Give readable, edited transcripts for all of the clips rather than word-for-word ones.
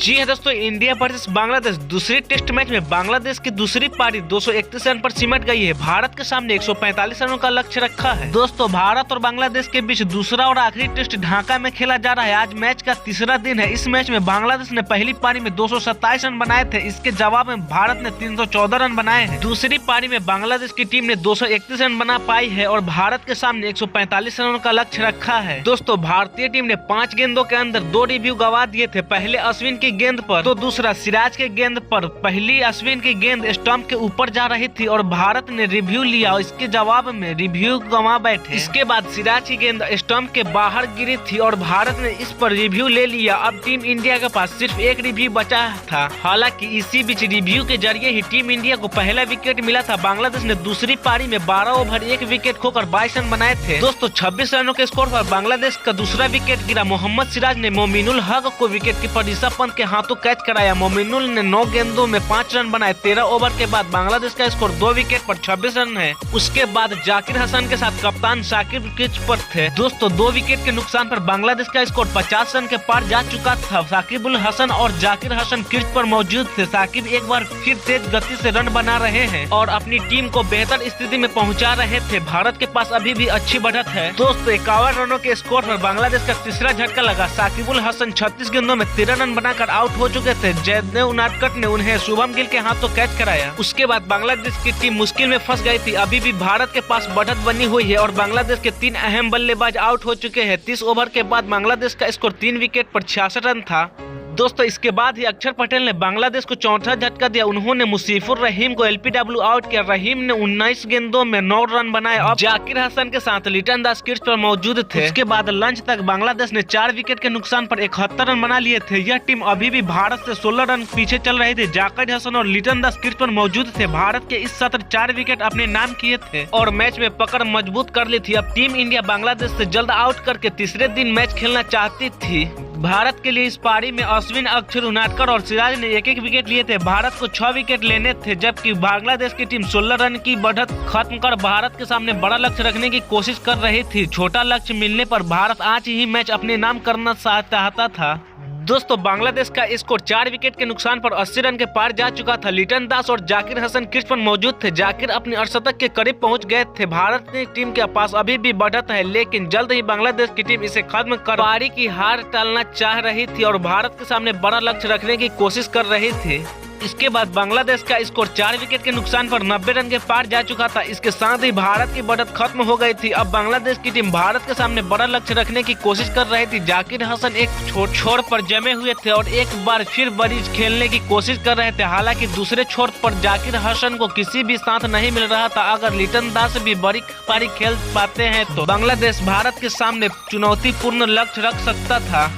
जी है दोस्तों, India versus Bangladesh दूसरे टेस्ट मैच में बांग्लादेश की दूसरी पारी 231 रन पर सिमट गई है। भारत के सामने 145 रनों का लक्ष्य रखा है। दोस्तों, भारत और बांग्लादेश के बीच दूसरा और आखिरी टेस्ट ढाका में खेला जा रहा है। आज मैच का तीसरा दिन है। इस मैच में बांग्लादेश ने पहली पारी में 227 रन बनाए थे। इसके जवाब में भारत ने 314 रन बनाए हैं। दूसरी पारी में बांग्लादेश की टीम ने 231 रन बना पाई है और भारत के सामने 145 रनों का लक्ष्य रखा है। दोस्तों, भारतीय टीम ने 5 गेंदों के अंदर 2 रिव्यू गंवा दिए थे। पहले अश्विन की गेंद पर तो दूसरा सिराज के गेंद पर। पहली अश्विन की गेंद स्टंप के ऊपर जा रही थी और भारत ने रिव्यू लिया और इसके जवाब में रिव्यू गंवा बैठे। इसके बाद सिराज की गेंद स्टंप के बाहर गिरी थी और भारत ने इस पर रिव्यू ले लिया। अब टीम इंडिया के पास सिर्फ एक रिव्यू बचा था। हालांकि इसी बीच रिव्यू के जरिए ही टीम इंडिया को पहला विकेट मिला था। बांग्लादेश ने दूसरी पारी में 12 ओवर 1 विकेट खोकर 22 रन बनाए थे। दोस्तों, 26 रनों के स्कोर पर बांग्लादेश का दूसरा विकेट गिरा। मोहम्मद सिराज ने मोमिनुल हक को विकेट कीपर ऋषभ पंत के हाथों कैच कराया। मोमिनुल ने 9 गेंदों में 5 रन बनाए। 13 ओवर के बाद बांग्लादेश का स्कोर 2 विकेट पर 26 रन है। उसके बाद जाकिर हसन के साथ कप्तान साकिब क्रीज पर थे। दोस्तों, 2 विकेट के नुकसान पर बांग्लादेश का स्कोर 50 रन के पार जा चुका था। साकिबुल हसन और जाकिर हसन क्रीज पर मौजूद थे। साकिब एक बार फिर तेज गति से रन बना रहे हैं और अपनी टीम को बेहतर स्थिति में पहुंचा रहे थे। भारत के पास अभी भी अच्छी बढ़त है। दोस्तों, 51 रनों के स्कोर पर बांग्लादेश का तीसरा झटका लगा। साकिबुल हसन 36 गेंदों में 13 रन बनाकर आउट हो चुके थे। जयदेव उनादकट ने उन्हें शुभम गिल के हाथों कैच कराया। उसके बाद बांग्लादेश की टीम मुश्किल में फंस गई थी। अभी भी भारत के पास बढ़त बनी हुई है और बांग्लादेश के 3 अहम बल्लेबाज आउट हो चुके हैं। 30 ओवर के बाद बांग्लादेश का स्कोर 3 विकेट पर 66 रन था। दोस्तों, इसके बाद ही अक्षर पटेल ने बांग्लादेश को चौथा झटका दिया। उन्होंने मुशीफुर रहीम को एलपीडब्ल्यू आउट किया। रहीम ने 19 गेंदों में 9 रन बनाए। अब जाकिर हसन के साथ लिटन दास क्रीज पर मौजूद थे। उसके बाद लंच तक बांग्लादेश ने 4 विकेट के नुकसान पर 71 रन बना लिए थे। यह टीम अभी भी भारत से 16 रन पीछे चल रही थी। जाकिर हसन और लिटन दास क्रीज पर मौजूद थे। भारत के इस सत्र 4 विकेट अपने नाम किए थे और मैच में पकड़ मजबूत कर ली थी। अब टीम इंडिया बांग्लादेश से जल्द आउट करके तीसरे दिन मैच खेलना चाहती थी। भारत के लिए इस पारी में अश्विन, अक्षर उनादकट और सिराज ने 1-1 विकेट लिए थे। भारत को 6 विकेट लेने थे, जबकि बांग्लादेश की टीम 16 रन की बढ़त खत्म कर भारत के सामने बड़ा लक्ष्य रखने की कोशिश कर रही थी। छोटा लक्ष्य मिलने पर भारत आज ही मैच अपने नाम करना चाहता था। दोस्तों, बांग्लादेश का स्कोर 4 विकेट के नुकसान पर 80 रन के पार जा चुका था। लिटन दास और जाकिर हसन क्रीज पर मौजूद थे। जाकिर अपने अर्धशतक के करीब पहुंच गए थे। भारत की टीम के पास अभी भी बढ़त है, लेकिन जल्द ही बांग्लादेश की टीम इसे खत्म कर पारी की हार टालना चाह रही थी और भारत के सामने बड़ा लक्ष्य रखने की कोशिश कर रही थी। इसके बाद बांग्लादेश का स्कोर 4 विकेट के नुकसान पर 90 रन के पार जा चुका था। इसके साथ ही भारत की बढ़त खत्म हो गई थी। अब बांग्लादेश की टीम भारत के सामने बड़ा लक्ष्य रखने की कोशिश कर रही थी। जाकिर हसन एक छोर पर जमे हुए थे और एक बार फिर बड़ी खेलने की कोशिश कर रहे थे। हालांकि दूसरे छोर पर जाकिर हसन को किसी भी साथ नहीं मिल रहा था। अगर लिटन दास भी बड़ी पारी खेल पाते हैं तो बांग्लादेश भारत के सामने चुनौतीपूर्ण लक्ष्य रख सकता था।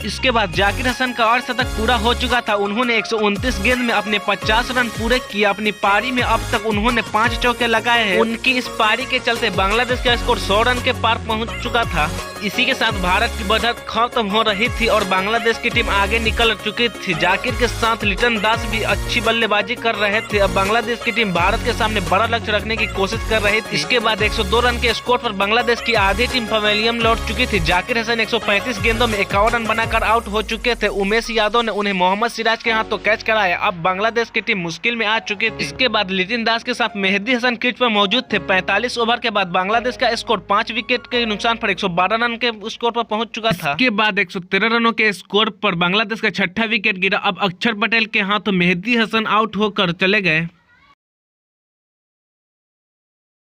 इसके बाद जाकिर हसन का अर्धशतक पूरा हो चुका था। उन्होंने 129 गेंद में अपने 50 रन पूरे किए। अपनी पारी में अब तक उन्होंने 5 चौके लगाए हैं। उनकी इस पारी के चलते बांग्लादेश का स्कोर 100 रन के पार पहुंच चुका था। इसी के साथ भारत की बढ़त खत्म हो रही थी और बांग्लादेश की टीम आगे निकल चुकी थी। जाकिर के साथ लिटन दास भी अच्छी बल्लेबाजी कर रहे थे। अब बांग्लादेश की टीम भारत के सामने बड़ा लक्ष्य रखने की कोशिश कर रही थी। इसके बाद 102 रन के स्कोर पर बांग्लादेश की आधी टीम पवेलियन लौट चुकी थी। जाकिर हसन 135 गेंदों में 51 रन बनाकर आउट हो चुके थे। उमेश यादव ने उन्हें मोहम्मद सिराज के हाथों कैच कराया। अब बांग्लादेश की टीम मुश्किल में आ चुकी थी। इसके बाद लिटिन दास के साथ मेहदी हसन क्रीज पर मौजूद थे। 45 ओवर के बाद बांग्लादेश का स्कोर 5 विकेट के नुकसान पर 112 रन के स्कोर पर पहुंच चुका था। इसके बाद 113 रनों के स्कोर पर बांग्लादेश का 6ठा विकेट गिरा। अब अक्षर पटेल के हाथों मेहदी हसन आउट होकर चले गए।